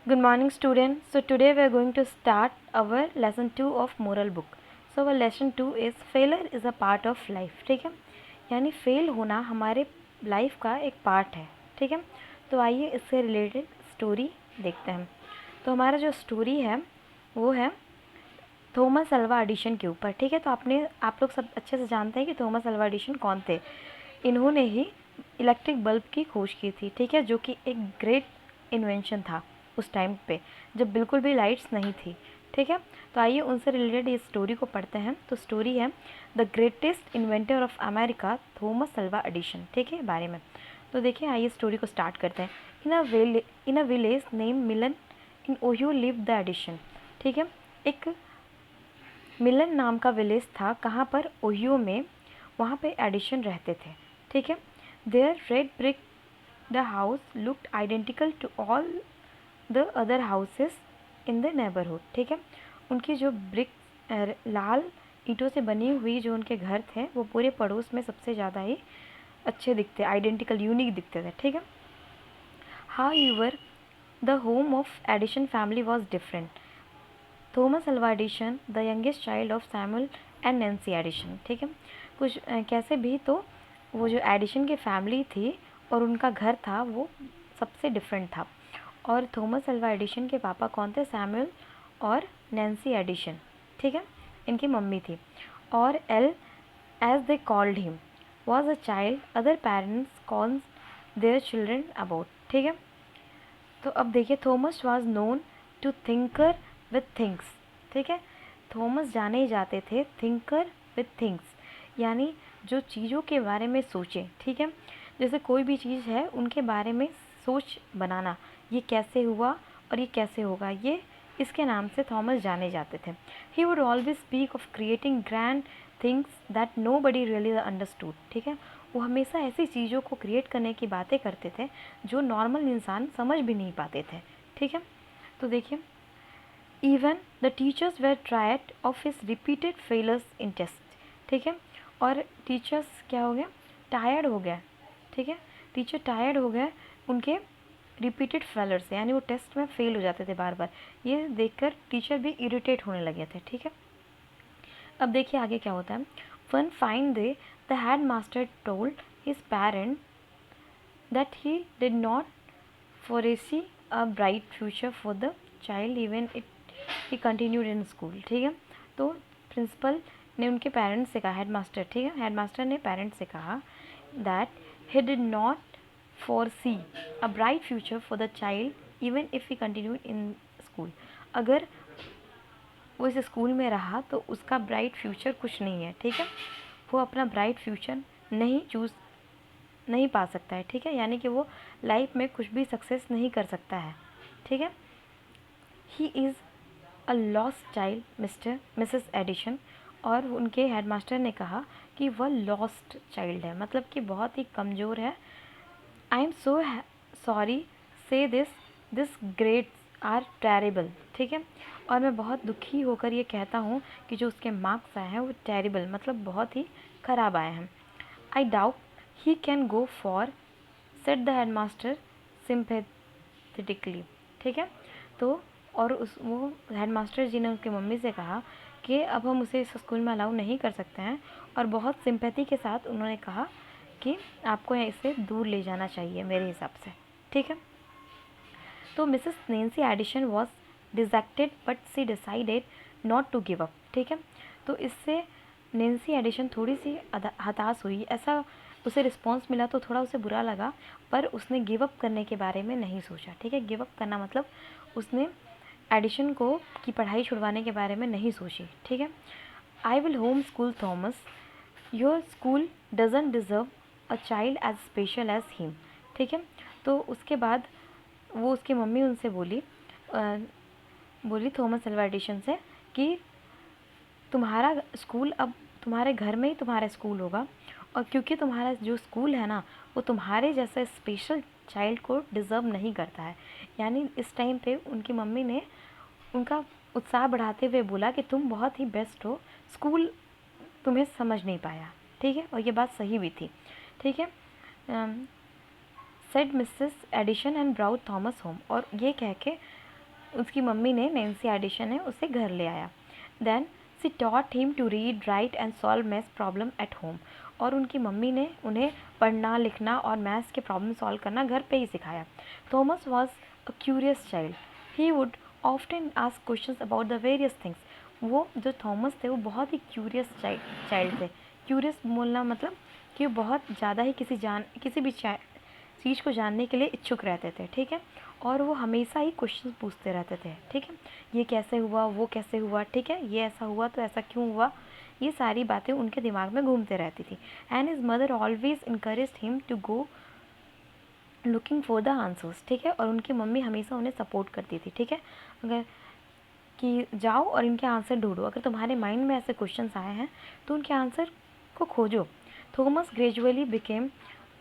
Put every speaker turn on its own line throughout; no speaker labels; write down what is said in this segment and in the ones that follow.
Good morning students. So today we are going to start our lesson 2 of moral book. So our lesson 2 is failure is a part of life. ठीक है, यानी fail होना हमारे life का एक part है. ठीक है, तो आइए इससे रिलेटेड स्टोरी देखते हैं. तो हमारा जो स्टोरी है वो है थॉमस अल्वा एडिशन के ऊपर. ठीक है, तो आप लोग सब अच्छे से जानते हैं कि थॉमस अल्वा एडिशन कौन थे. इन्होंने ही इलेक्ट्रिक बल्ब की खोज की थी. ठीक है, जो कि एक ग्रेट इन्वेंशन था उस टाइम पे जब बिल्कुल भी लाइट्स नहीं थी. ठीक है, तो आइए उनसे रिलेटेड इस स्टोरी को पढ़ते हैं. तो स्टोरी है the greatest inventor of America Thomas Alva addition. ठीक है, बारे में. तो देखिए, आइए स्टोरी को स्टार्ट करते हैं. In a village name Milan in Ohio live the Edison. ठीक है, एक मिलन नाम का विलेज था. कहाँ पर? ओहियो में. वहाँ पे एडिशन रहते थे. ठीक है, their red brick the house looked identical to all the other houses in the neighbourhood. ठीक है, उनकी जो ब्रिक लाल ईंटों से बनी हुई जो उनके घर थे वो पूरे पड़ोस में सबसे ज़्यादा ही अच्छे दिखते, आइडेंटिकल, यूनिक दिखते थे. ठीक है, however the home of Edison family was different. Thomas Alva Edison the youngest child of Samuel and Nancy Edison. ठीक है, कुछ कैसे भी तो वो जो एडिशन की फैमिली थी और उनका घर था वो सबसे डिफरेंट था. और थॉमस अल्वा एडिशन के पापा कौन थे? सैमुअल और नैन्सी एडिशन. ठीक है, इनकी मम्मी थी. और Al as they called him was a child other parents calls their children about. ठीक है, तो अब देखिए, Thomas was known to thinker with things. ठीक है, थॉमस जाने ही जाते थे थिंकर विथ थिंग्स, यानी जो चीज़ों के बारे में सोचें. ठीक है, जैसे कोई भी चीज़ है उनके बारे में सोच बनाना, ये कैसे हुआ और ये कैसे होगा, ये इसके नाम से थॉमस जाने जाते थे. He would always speak of creating grand things that nobody really understood. ठीक है, वो हमेशा ऐसी चीज़ों को क्रिएट करने की बातें करते थे जो नॉर्मल इंसान समझ भी नहीं पाते थे. ठीक है, तो देखिए, even the teachers were tired of his repeated failures in test. ठीक है, और टीचर्स क्या हो गया? टायर्ड हो गया. ठीक है, टीचर टायर्ड हो गए उनके रिपीटेड फेलर से, यानी वो टेस्ट में फेल हो जाते थे बार बार. ये देखकर टीचर भी इरिटेट होने लगे थे. ठीक है, अब देखिए आगे क्या होता है. One fine day the head master told his parent that he did not foresee a bright future for the child even it he continued in school. ठीक है, तो प्रिंसिपल ने उनके पेरेंट्स से कहा, हेडमास्टर. ठीक है, हेडमास्टर ने पेरेंट्स से कहा that he did not foresee a bright future for the child even if he continued in school. अगर वो इस स्कूल में रहा तो उसका ब्राइट फ्यूचर कुछ नहीं है. ठीक है, वो अपना ब्राइट फ्यूचर नहीं पा सकता है. ठीक है, यानी कि वो लाइफ में कुछ भी सक्सेस नहीं कर सकता है. ठीक है, he is a lost child Mrs Edison. और उनके हेडमास्टर ने कहा कि वह लॉस्ट चाइल्ड है, मतलब कि बहुत ही कमज़ोर है. आई एम सो सॉरी से दिस ग्रेड्स आर टेरिबल. ठीक है, और मैं बहुत दुखी होकर ये कहता हूँ कि जो उसके मार्क्स आए हैं वो टेरिबल, मतलब बहुत ही ख़राब आए हैं. I doubt he can go for, set the headmaster sympathetically. ठीक है, तो और वो हेडमास्टर जी ने उसकी मम्मी से कहा कि अब हम उसे इस स्कूल में अलाउ नहीं कर सकते हैं. और बहुत सिंपैथी के साथ उन्होंने कहा कि आपको इससे दूर ले जाना चाहिए मेरे हिसाब से. ठीक है, तो Mrs Nancy Edison was dejected but she decided not to give up. ठीक है, तो इससे नैन्सी एडिशन थोड़ी सी हताश हुई. ऐसा उसे रिस्पॉन्स मिला तो थोड़ा उसे बुरा लगा, पर उसने गिव अप करने के बारे में नहीं सोचा. ठीक है, गिव अप करना मतलब उसने एडिशन को की पढ़ाई छुड़वाने के बारे में नहीं सोची. ठीक है, I will home school Thomas, your school doesn't deserve a child as special as him. ठीक है, तो उसके बाद वो उसकी मम्मी उनसे बोली थॉमस अल्वा एडिशन से कि तुम्हारा स्कूल अब तुम्हारे घर में ही तुम्हारा स्कूल होगा, और क्योंकि तुम्हारा जो स्कूल है ना वो तुम्हारे जैसा स्पेशल चाइल्ड को डिज़र्व नहीं करता है. यानी इस टाइम पे उनकी मम्मी ने उनका उत्साह बढ़ाते हुए बोला कि तुम बहुत ही बेस्ट हो, स्कूल तुम्हें समझ नहीं पाया. ठीक है, और ये बात सही भी थी. ठीक है, said Mrs Edison and brought Thomas home. और ये कह के उसकी मम्मी ने, नैन्सी एडिसन है, उसे घर ले आया। Then she taught him to read, write and solve maths problem at home. और उनकी मम्मी ने उन्हें पढ़ना, लिखना और मैथ्स के प्रॉब्लम सॉल्व करना घर पे ही सिखाया। Thomas was a curious child. He would often ask questions about the various things. वो जो थॉमस थे वो बहुत ही क्यूरियस चाइल्ड थे। क्यूरियस बोलना मतलब कि वो बहुत ज़्यादा ही किसी भी चीज़ को जानने के लिए इच्छुक रहते थे, ठीक है। और वो हमेशा ही क्वेश्चन पूछते रहते थे, ठीक है। ये कैसे हुआ, वो कैसे हुआ, ठीक है, ये ऐसा हुआ तो ऐसा क्यों हुआ, ये सारी बातें उनके दिमाग में घूमते रहती थी। And his mother always encouraged him to go looking for the answers, ठीक है। और उनकी मम्मी हमेशा उन्हें सपोर्ट करती थी, ठीक है। अगर कि जाओ और इनके आंसर ढूंढो, अगर तुम्हारे माइंड में ऐसे क्वेश्चंस आए हैं तो उनके आंसर को खोजो। Thomas gradually became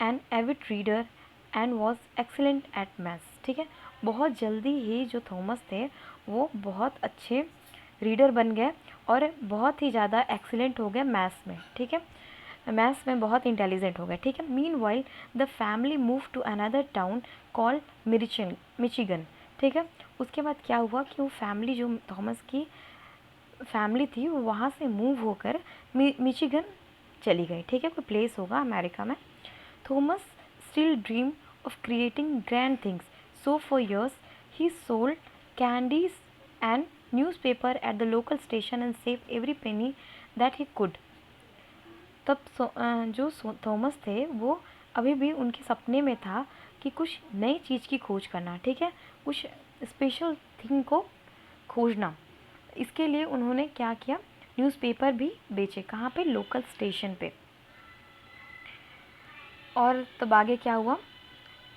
an avid reader and was excellent at maths, ठीक है। बहुत जल्दी ही जो थॉमस थे वो बहुत अच्छे रीडर बन गए और बहुत ही ज़्यादा एक्सीलेंट हो गए मैथ्स में, ठीक है। मैथ्स में बहुत इंटेलिजेंट हो गए, ठीक है। Meanwhile the family move to another town called Michigan, ठीक है। उसके बाद क्या हुआ कि वो फैमिली, जो थॉमस की फैमिली थी, वो वहाँ से मूव होकर मिचिगन चली गई, ठीक है। कोई प्लेस होगा अमेरिका में। Thomas still dream of creating grand things, so for years he sold candies and newspaper at the local station and saved every penny that he could। तब जो थॉमस थे वो अभी भी उनके सपने में था कि कुछ नई चीज़ की खोज करना, ठीक है, कुछ स्पेशल थिंग को खोजना। इसके लिए उन्होंने क्या किया, न्यूज़पेपर भी बेचे, कहाँ पे, लोकल स्टेशन पे। और तब आगे क्या हुआ,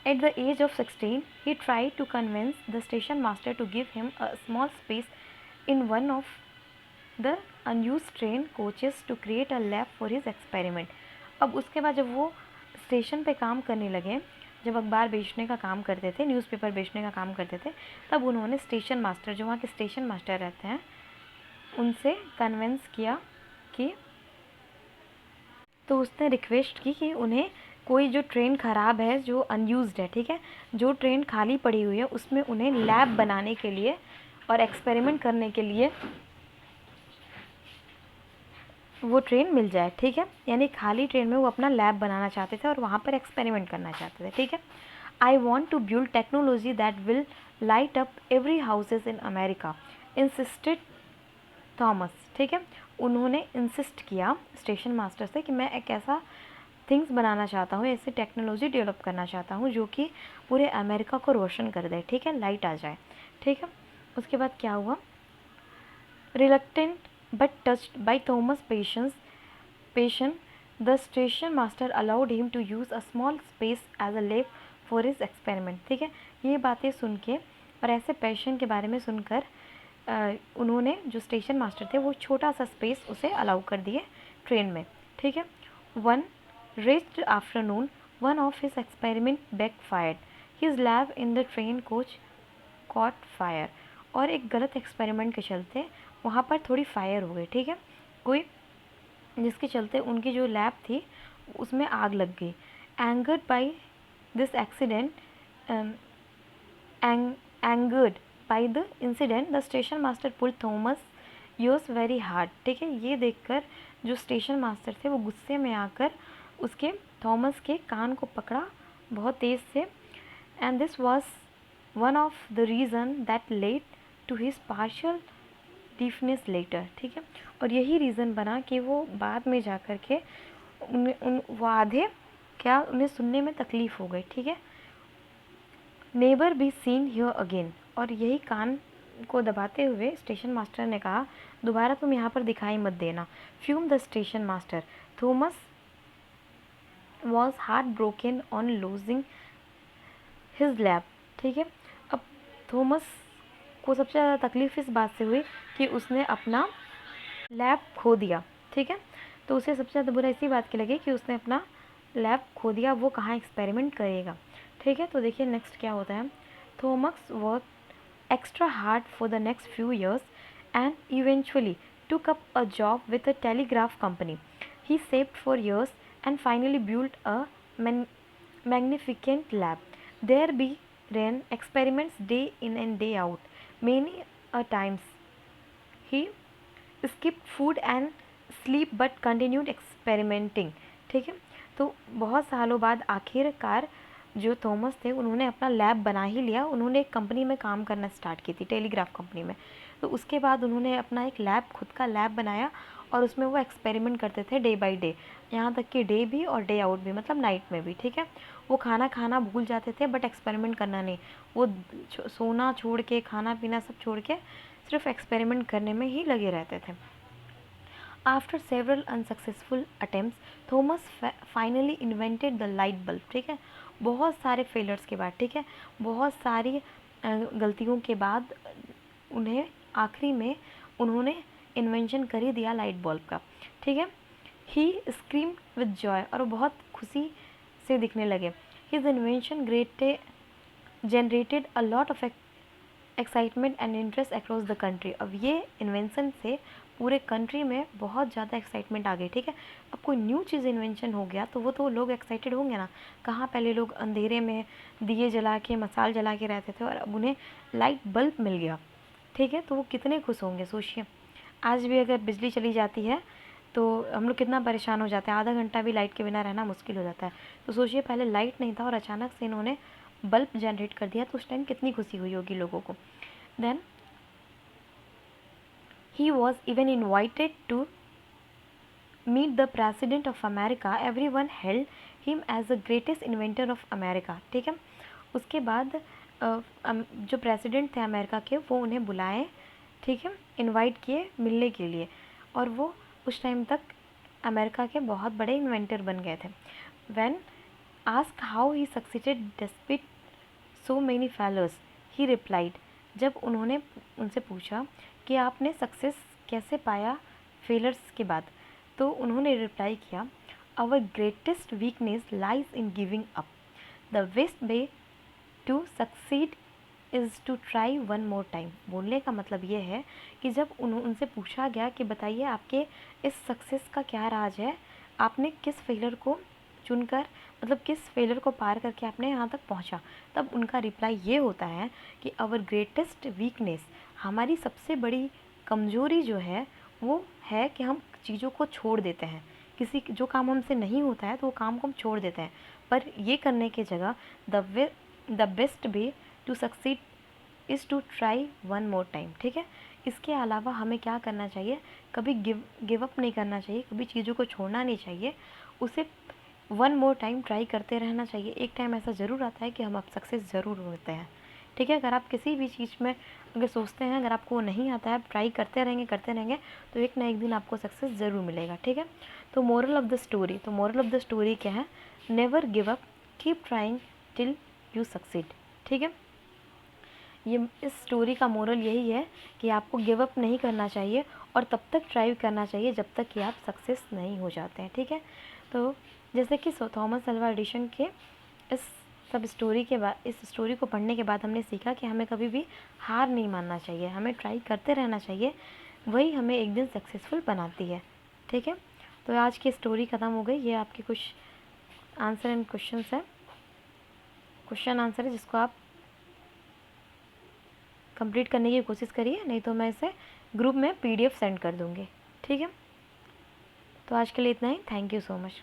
at the age of 16 he try to convince the station master to give him a small space in one of the unused train coaches to create a lab for his experiment. अब उसके बाद जब वो station पे काम करने लगे, जब अखबार बेचने का काम करते थे, न्यूज़पेपर बेचने का काम करते थे, तब उन्होंने स्टेशन मास्टर, जो वहाँ के स्टेशन मास्टर रहते हैं, उनसे कन्विंस किया कि, तो उसने रिक्वेस्ट की कि उन्हें कोई जो ट्रेन ख़राब है, जो अनयूज्ड है, ठीक है, जो ट्रेन खाली पड़ी हुई है, उसमें उन्हें लैब बनाने के लिए और एक्सपेरिमेंट करने के लिए वो ट्रेन मिल जाए, ठीक है। यानी खाली ट्रेन में वो अपना लैब बनाना चाहते थे और वहाँ पर एक्सपेरिमेंट करना चाहते थे, ठीक है। I want to build technology that will light up every houses in America, insisted Thomas, ठीक है। उन्होंने इंसिस्ट किया स्टेशन मास्टर से कि मैं एक ऐसा थिंग्स बनाना चाहता हूँ, ऐसी टेक्नोलॉजी डेवलप करना चाहता हूँ जो कि पूरे अमेरिका को रोशन कर दे, ठीक है, लाइट आ जाए, ठीक है। उसके बाद क्या हुआ, reluctant but touched by Thomas' passion, the station master allowed him to use a small space as a lab for his experiment, ठीक है। ये बातें सुन के और ऐसे पैशन के बारे में सुनकर उन्होंने, जो स्टेशन मास्टर थे, वो छोटा सा स्पेस उसे अलाउ कर दिए ट्रेन में, ठीक है। One rest afternoon one of his experiment backfired, his lab in the train coach cot fire. और एक गलत एक्सपेरिमेंट के चलते वहाँ पर थोड़ी फायर हो गई, ठीक है, कोई, जिसके चलते उनकी जो लैब थी उसमें आग लग गई। Angered by this accident, angered by the incident the station master pull Thomas use very hard, ठीक है। ये देखकर जो स्टेशन मास्टर थे वो गुस्से में आकर उसके, थॉमस के कान को पकड़ा बहुत तेज़ से। And this was one of the reason that led to his partial deafness later, ठीक है। और यही रीज़न बना कि वो बाद में जा कर के वो आधे क्या, उन्हें सुनने में तकलीफ़ हो गई, ठीक है। Neighbour be seen here again, और यही कान को दबाते हुए स्टेशन मास्टर ने कहा, दोबारा तुम यहाँ पर दिखाई मत देना। Fume the station master, Thomas was heart broken on losing his lab, ठीक है। अब थॉमस को सबसे ज़्यादा तकलीफ़ इस बात से हुई कि उसने अपना लैब खो दिया, ठीक है। तो उसे सबसे ज़्यादा बुरा इसी बात की लगी कि उसने अपना लैब खो दिया, वो कहाँ एक्सपेरिमेंट करेगा, ठीक है। तो देखिए नेक्स्ट क्या होता है, Thomas work extra hard for the next few years and eventually took up a job with a telegraph company. He saved for years and finally built a magnificent lab. There be ran experiments day in and day out, many a times he skip food and sleep but continued experimenting. ठीक है, तो बहुत सालों बाद आखिरकार जो Thomas थे उन्होंने अपना लैब बना ही लिया। उन्होंने एक कंपनी में काम करना स्टार्ट की थी, टेलीग्राफ कंपनी में। तो उसके बाद उन्होंने अपना एक लैब, खुद का लैब बनाया और उसमें वो एक्सपेरिमेंट करते थे डे बाय डे, यहाँ तक कि डे भी और डे आउट भी, मतलब नाइट में भी। ठीक है, वो खाना खाना भूल जाते थे बट एक्सपेरिमेंट करना नहीं। वो सोना छोड़ के, खाना पीना सब छोड़ के सिर्फ एक्सपेरिमेंट करने में ही लगे रहते थे। After several unsuccessful attempts, Thomas finally invented the light bulb. ठीक है, बहुत सारे फेलियर्स के बाद, ठीक है, बहुत सारी गलतियों के बाद उन्हें आखिरी में उन्होंने इन्वेंशन कर ही दिया लाइट बल्ब का। ठीक है, ही स्क्रीम विद जॉय, और बहुत खुशी से दिखने लगे। His invention generated a lot of excitement and interest across the country. अब ये इन्वेंशन से पूरे कंट्री में बहुत ज़्यादा एक्साइटमेंट आ गई। ठीक है, अब कोई न्यू चीज़ इन्वेंशन हो गया तो वो तो लोग एक्साइटेड होंगे ना। कहाँ पहले लोग अंधेरे में दिए जला के, मसाल जला के रहते थे और अब उन्हें लाइट बल्ब मिल गया। ठीक है, तो वो कितने खुश होंगे सोचिए। आज भी अगर बिजली चली जाती है तो हम लोग कितना परेशान हो जाते हैं, आधा घंटा भी लाइट के बिना रहना मुश्किल हो जाता है। तो सोचिए, पहले लाइट नहीं था और अचानक से इन्होंने बल्ब जनरेट कर दिया, तो उस टाइम कितनी खुशी हुई होगी लोगों को। Then he was even invited to meet the president of America. Everyone held him as the greatest inventor of America. ठीक है, उसके बाद जो प्रेसिडेंट थे अमेरिका के, वो उन्हें बुलाए, ठीक है, इनवाइट किए मिलने के लिए, और वो उस टाइम तक अमेरिका के बहुत बड़े इन्वेंटर बन गए थे। When asked how he succeeded despite so many failures, he replied, जब उन्होंने उनसे पूछा कि आपने सक्सेस कैसे पाया फेलर्स के बाद, तो उन्होंने रिप्लाई किया, our greatest weakness lies in giving up, the best way to succeed is to try one more time. बोलने का मतलब ये है कि जब उनसे पूछा गया कि बताइए आपके इस सक्सेस का क्या राज है, आपने किस फेलर को चुनकर, मतलब किस फेलर को पार करके आपने यहाँ तक पहुँचा, तब उनका रिप्लाई ये होता है कि आवर ग्रेटेस्ट वीकनेस, हमारी सबसे बड़ी कमज़ोरी जो है वो है कि हम चीज़ों को छोड़ देते हैं। किसी जो काम हमसे नहीं होता है तो वो काम को हम छोड़ देते हैं, पर ये करने की जगह the best way to succeed is to try one more time. ठीक है, इसके अलावा हमें क्या करना चाहिए, कभी गिव अप नहीं करना चाहिए, कभी चीज़ों को छोड़ना नहीं चाहिए, उसे वन मोर टाइम ट्राई करते रहना चाहिए। एक टाइम ऐसा ज़रूर आता है कि हम अब सक्सेस ज़रूर होते हैं। ठीक है, अगर आप किसी भी चीज़ में अगर सोचते हैं, अगर आपको वो नहीं आता है, आप ट्राई करते रहेंगे तो एक ना एक दिन आपको सक्सेस ज़रूर मिलेगा। ठीक है, तो मोरल ऑफ़ द स्टोरी, तो मोरल ऑफ़ द स्टोरी क्या है, never give up, keep trying till you succeed. ठीक है, ये इस स्टोरी का मोरल यही है कि आपको गिव अप नहीं करना चाहिए और तब तक ट्राई करना चाहिए जब तक कि आप सक्सेस नहीं हो जाते हैं। ठीक है, तो जैसे कि थॉमस अल्वा एडिशन के इस सब स्टोरी के बाद, इस स्टोरी को पढ़ने के बाद हमने सीखा कि हमें कभी भी हार नहीं मानना चाहिए, हमें ट्राई करते रहना चाहिए, वही हमें एक दिन सक्सेसफुल बनाती है। ठीक है, तो आज की स्टोरी ख़त्म हो गई। ये आपके कुछ आंसर एंड क्वेश्चंस है, क्वेश्चन आंसर है, जिसको आप कंप्लीट करने की कोशिश करिए, नहीं तो मैं इसे ग्रुप में PDF सेंड कर दूँगी। ठीक है, तो आज के लिए इतना ही। Thank you so much.